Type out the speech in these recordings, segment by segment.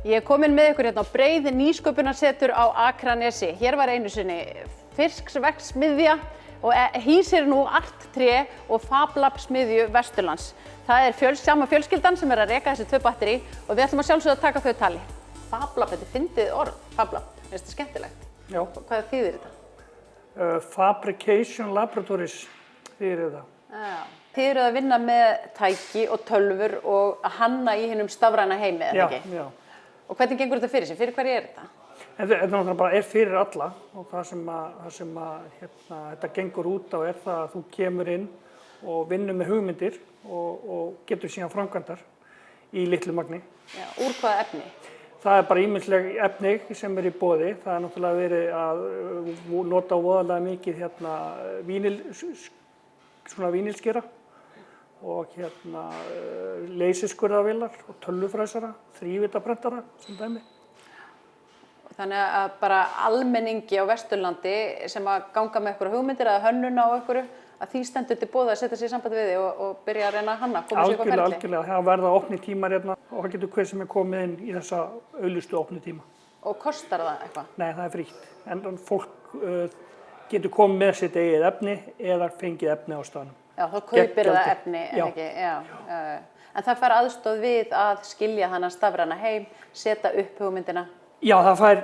Ég er komin með ykkur hérna á Breið nýsköpunarsetur á Akranesi. Hér var einu sinni fisksverksmiðja og hýsir nú Arttré og FabLab smiðju Vesturlands. Það er sama fjölskyldan sem að reka þessi 2 batteri og við ætlum að sjálfsögðu að taka þau tali. FabLab, þetta er fyndið orð, FabLab, finnst þetta skemmtilegt? Já. Hvað þýðir þetta? Fabrication Laboratories þýðir þetta. Já. Þið eruð að vinna með tæki og tölvur og að hanna í hinum stafræna heimi, eða ekki? Já. Og hvernig gengur þetta fyrir sig? Fyrir hverju er þetta? Þetta náttúrulega bara er fyrir alla og það sem þetta gengur út á er það að þú kemur inn og vinnur með hugmyndir og getur síðan framkvæmdar í litlu magni. Já, úr hvaða efni? Það er bara ýmisleg efni sem er í boði. Það er náttúrulega verið að nota voðalega mikið vínilskera og leysiskurðarvélar og tölvufræsara, þrívítaprentara sem dæmi. Þannig að bara almenningi á Vesturlandi sem að ganga með einhverja hugmyndir eða hönnuna og einhverju, að því stendur til boða að setja sig í samband við þig og byrja að reyna að hanna, koma sér eitthvað ferli. Algjörlega, það verða opni tímar hérna og það getur hver sem er komið inn í þessa auglýstu opni tíma. Og kostar það eitthvað? Nei, það er frítt. En fólk getur komið með sitt eigið efni eða fengið efni á staðnum. Já, þá kaupir það efni, en ekki? Já. En það fær aðstoð við að skilja þennan stafræna heim, setja upp hugmyndina? Já, það fær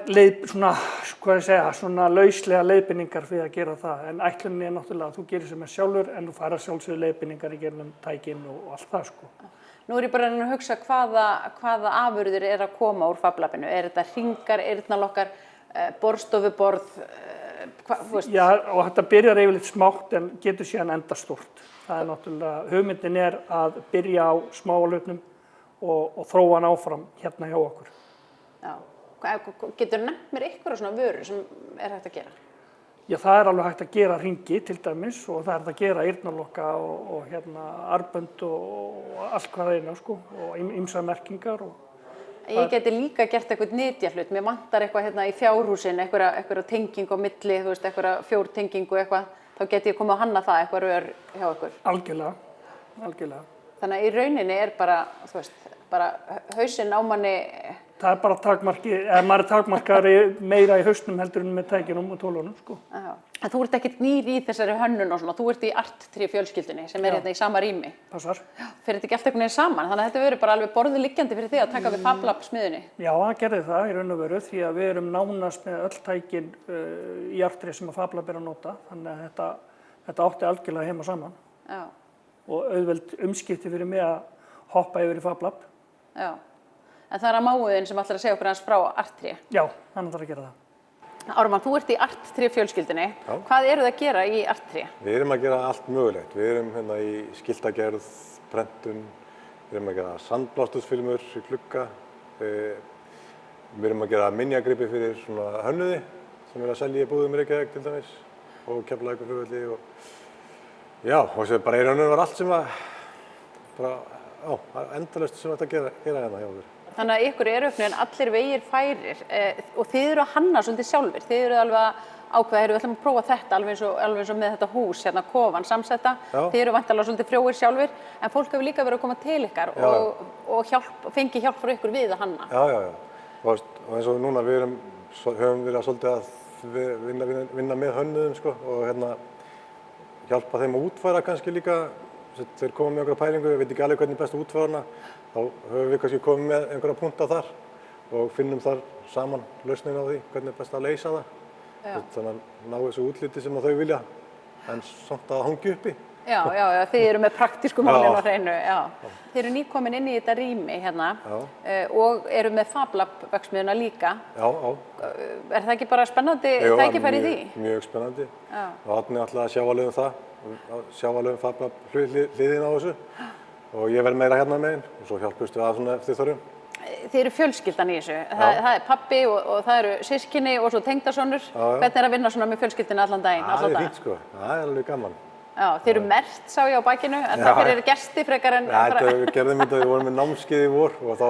svona lauslega leiðbeiningar við að gera það. En ætlunin er náttúrulega að þú gerir sem er sjálfur en þú fær að sjálfsögðu leiðbeiningar í gegnum tækin og allt það, sko. Nú er ég bara að hugsa hvaða afurðir er að koma úr FabLabinu. Er þetta hringar, eyrnalokkar, borðstofuborð, Já, og þetta byrjar yfirleitt smátt en getur síðan enda stórt. Það er náttúrulega, hugmyndin er að byrja á smáalutnum og þróa hann áfram hérna hjá okkur. Já. Getur nefnt mér einhverja svona vörur sem er hægt að gera? Já, það er alveg hægt að gera hringi til dæmis og það er hægt að gera eyrnalokka og arbönd og allt hvað það er, sko, og ýmsar merkingar. Ég geti líka gert eitthvað nytjahlut. Mér vantar eitthvað hérna í fjárhúsin, eitthvað tengingu á milli, þú veist, eitthvað fjórtengingu eitthvað. Þá geti ég komið að hanna það, eitthvað rör hjá ykkur. Algjörlega. Þannig að í rauninni er bara, þú veist, bara hausinn á manni. Það er bara takmarkið, maður er takmarkari meira í hausnum heldur en með tækinum og tólunum, sko. Já. En þú ert ekkert nýr í þessari hönnun og svona, þú ert í Arttré fjölskyldunni sem er hérna í sama rými. Passar. Já, fer þetta ekki allt einhvern veginn saman, þannig að þetta verður bara alveg borðið liggjandi fyrir þig að taka við FabLab smiðjunni. Já, það gerði það í raun og veru því að við erum nánast með öll tækin í Arttré sem að FabLab er að nota, þannig að þetta átti algjörlega heima saman. Já. Og auðveld umskipti fyrir mig að hoppa yfir í FabLab. Já. En það er að máuðin sem ætlar að segja okkur aðeins frá Arttré. Já, hann ætlar að gera það. Ármann, þú ert í Arttré fjölskyldunni. Já. Hvað eruð að gera í Arttré? Við erum að gera allt mögulegt. Við erum hérna í skiltagerð, prentun, við erum að gera sandblástusfilmur í glugga, við erum að gera minjagripi fyrir svona hönnuði sem er að selja í búðum í Reykjavík til dæmis og Keflavíkurflugvelli og já, og þessi bara í rauninu var allt sem að endalaust sem þetta gera hérna hjá okkur. Þannig að ykkur eru uppnefn allir vegir færir og þið eru að hanna svolítið sjálfir. Þið eru alveg að ákveða, við ætlum að prófa þetta alveg eins og með þetta hús, hérna kofan samsetta. Já. Þið eru væntanlega svolítið frjóir sjálfir, en fólk hefur líka verið að koma til ykkar og fengi hjálp frá ykkur við að hanna. Já. Og eins og núna höfum verið svolítið að vinna með hönnuðum, sko, og hérna hjálpa þeim að útfæra kannski líka. Þeir koma með einhverja pælingu, við veitum ekki alveg hvernig best að útfæra hana, þá höfum við kannski komið með einhverja punkta þar og finnum þar saman lausnin á því hvernig er best að leysa það. Þannig að ná þessu útliti sem þau vilja, en samt að hangja uppi. Já, þið eru með praktísku málin á hreinu. Þið eru nýkomin inn í þetta rými hérna og eru með FabLab verksmiðjuna líka. Já. Er það ekki bara spennandi tækifæri í því? Mjög spennandi. Og Árni ætlaði að sjá alveg um það. Sjá alveg FabLab hliðina á þessu og ég verð meira hérna megin og svo hjálpumst við að svona eftir þörfum. Þið eru fjölskyldan í þessu. Það er pabbi og það eru systkini og svo tengdasonur. Hvernig er að vinna svona með fjölskyldinu allan daginn? Það er fínt, sko. Það er alveg gaman. Já, þið eru merkt, sá ég á bakinu, en það fyrir gesti frekar en... Við gerðum þetta, við vorum með námskeið í vor og þá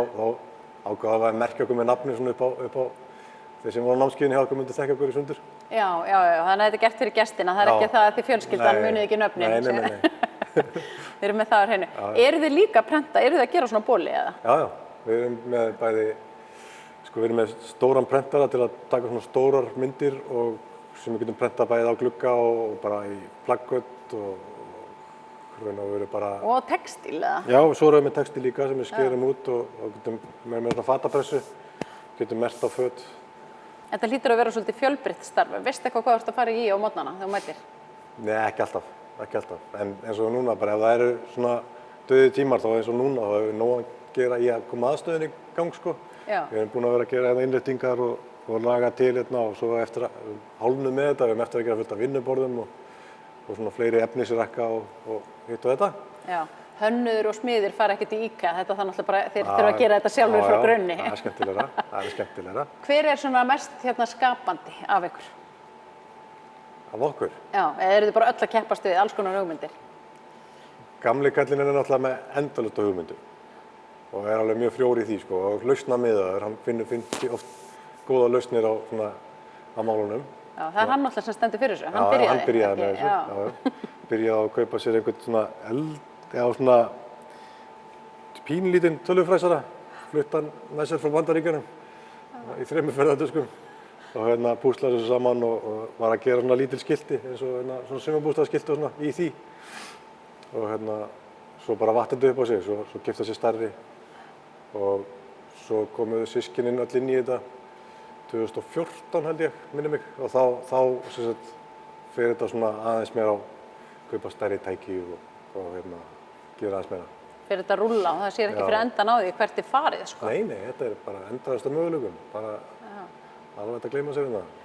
ákváðum við að merkja okkur með nafni svona upp á þeir sem voru á námskeiðinu hjá okkur myndu þekkja okkur í sundur. Já, þannig að þetta er gert fyrir gestina, það er ekki það að þið fjölskyldan munið ekki nöfnin. Nei. Við erum með það á hreinu. Eru þið líka að prenta, eru þið að gera svona bóli eða? Já, við erum með bæði Sko við erum með stóran prentara til að taka svona stórar myndir og sem við getum prentað bæði á glugga og bara í plaggött og raun og veru bara... Og textíl, eða? Já, svo erum við með textíl líka sem við skerum út og getum með svona fatapressu, getum merkt á föt. Þetta hlýtur að vera svolítið fjölbreytt starf. Veistu eitthvað hvað þú ert að fara í á morgnana þegar þú mætir? Nei, ekki alltaf. En eins og núna bara, ef það eru svona dauðir tímar þá eins og núna, þá hefur við nóg að gera í að koma aðstöðunni í gang, sko. Já. Við erum búin að vera að gera hérna innréttingar og laga til hérna og svo eftir að hálfnuð með þetta, við erum eftir að gera fullt af vinnuborðum og svona fleiri efnisrekka og hitt og þetta. Já, hönnuður og smiðir fara ekkert í IKEA, þetta þannig alltaf bara þeir þurfa að gera þetta sjálfur frá grunni. Já, það er skemmtilegra. Hver er svona mest skapandi af ykkur? Af okkur? Já, eða eru þið bara öll að keppast við alls konar hugmyndir? Gamli kallinn er náttúrulega með endalaust af hugmyndum og er alveg mjög frjór í því, sko, og lausnamiðaður, hann finnur oft góða lausnir á málunum. Já, það er hann alltaf sem stendur fyrir þessu, hann byrjaði með þessu. Byrjaði að kaupa sér einhvern svona pínlítinn tölvufræsara, flutta hann með sér frá Bandaríkjunum í 3 ferðardiskum og púslaði þessu saman og var að gera svona lítil skilti eins og svona sumarbústaðaskilti og svona í því og svo bara vattandi upp á sig, svo keypti hann sér stærri og svo komuðu systkinin öll inn í þetta 2014 held ég, minni mig, og þá sem sagt fer þetta svona aðeins meira á kaupa stærri tæki og gera aðeins meira. Fer þetta að rúlla og það sér ekki fyrir endan á því hvert er farið, sko. Nei, þetta er bara endalaust af möguleikum, bara alveg hægt að gleyma sér um það.